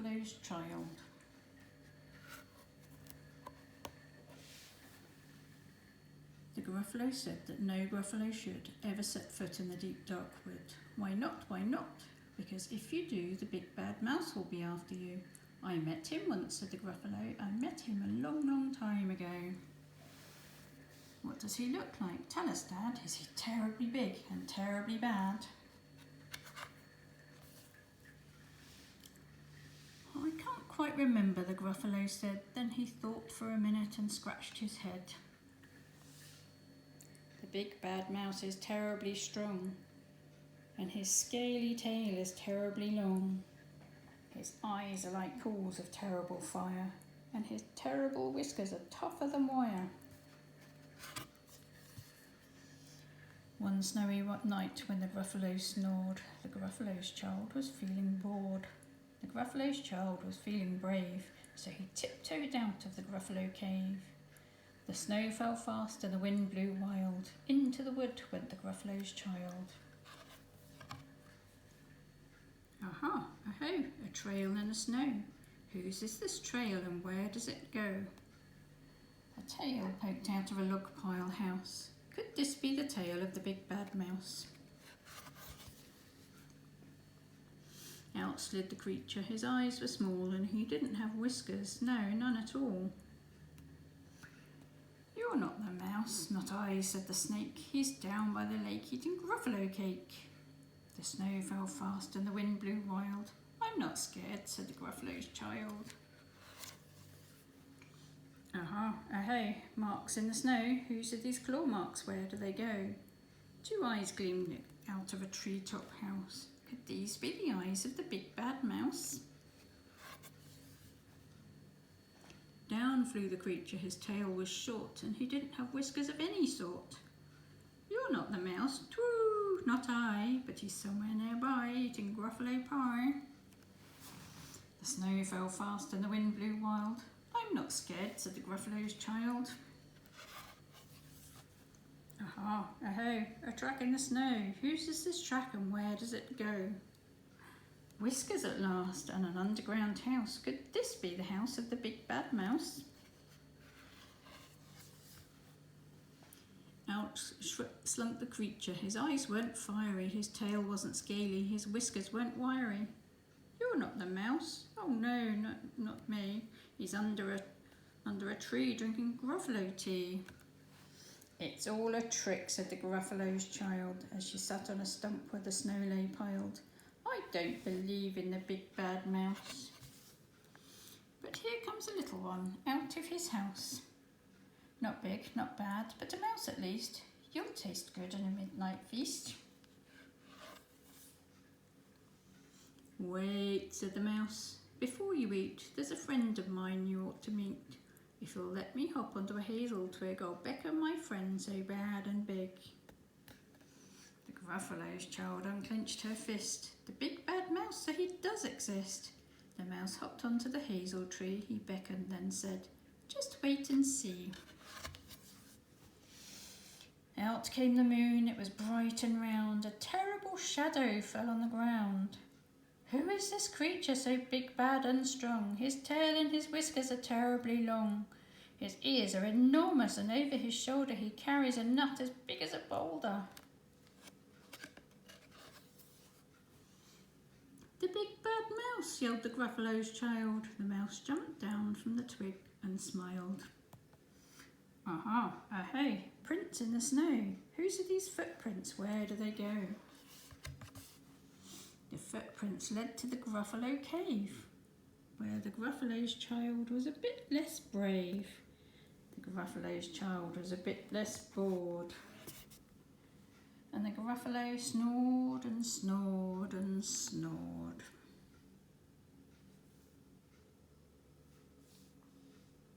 Gruffalo's child. The Gruffalo said that no Gruffalo should ever set foot in the deep dark wood. Why not? Why not? Because if you do, the big bad mouse will be after you. I met him once, said the Gruffalo. I met him a long, long time ago. What does he look like? Tell us, Dad. Is he terribly big and terribly bad? I can't quite remember, the Gruffalo said. Then he thought for a minute and scratched his head. The big bad mouse is terribly strong, and his scaly tail is terribly long. His eyes are like pools of terrible fire, and his terrible whiskers are tougher than wire. One snowy night when the Gruffalo snored, the Gruffalo's child was feeling bored. The Gruffalo's child was feeling brave, so he tiptoed out of the Gruffalo cave. The snow fell fast and the wind blew wild. Into the wood went the Gruffalo's child. Aha, aho, a trail in the snow. Whose is this trail and where does it go? A tail poked out of a log pile house. Could this be the tail of the big bad mouse? Out slid the creature. His eyes were small and he didn't have whiskers. No, none at all. You're not the mouse. Not I, said the snake. He's down by the lake eating Gruffalo cake. The snow fell fast and the wind blew wild. I'm not scared, said the Gruffalo's child. Aha, aho, marks in the snow. Whose are these claw marks? Where do they go? Two eyes gleamed out of a treetop house. Could these be the eyes of the big bad mouse? Down flew the creature. His tail was short and he didn't have whiskers of any sort. You're not the mouse. Twoo, not I, but he's somewhere nearby eating Gruffalo pie. The snow fell fast and the wind blew wild. I'm not scared, said the Gruffalo's child. Aha, aho, a track in the snow. Whose is this track and where does it go? Whiskers at last and an underground house. Could this be the house of the big bad mouse? Out slunk the creature. His eyes weren't fiery, his tail wasn't scaly, his whiskers weren't wiry. You're not the mouse. Oh no, not me. He's under a tree drinking Gruffalo tea. It's all a trick, said the Gruffalo's child as she sat on a stump where the snow lay piled. I don't believe in the big bad mouse. But here comes a little one out of his house. Not big, not bad, but a mouse at least. You'll taste good in a midnight feast. Wait, said the mouse. Before you eat, there's a friend of mine you ought to meet. If you'll let me hop onto a hazel twig, I'll beckon my friend so bad and big. The Gruffalo's child unclenched her fist. The big bad mouse, so he does exist. The mouse hopped onto the hazel tree. He beckoned, then said, just wait and see. Out came the moon. It was bright and round. A terrible shadow fell on the ground. Who is this creature so big, bad and strong? His tail and his whiskers are terribly long. His ears are enormous and over his shoulder he carries a nut as big as a boulder. The big bad mouse, yelled the Gruffalo's child. The mouse jumped down from the twig and smiled. Aha, aho, prints in the snow. Whose are these footprints? Where do they go? The footprints led to the Gruffalo cave, where the Gruffalo's child was a bit less brave. The Gruffalo's child was a bit less bored. And the Gruffalo snored and snored and snored.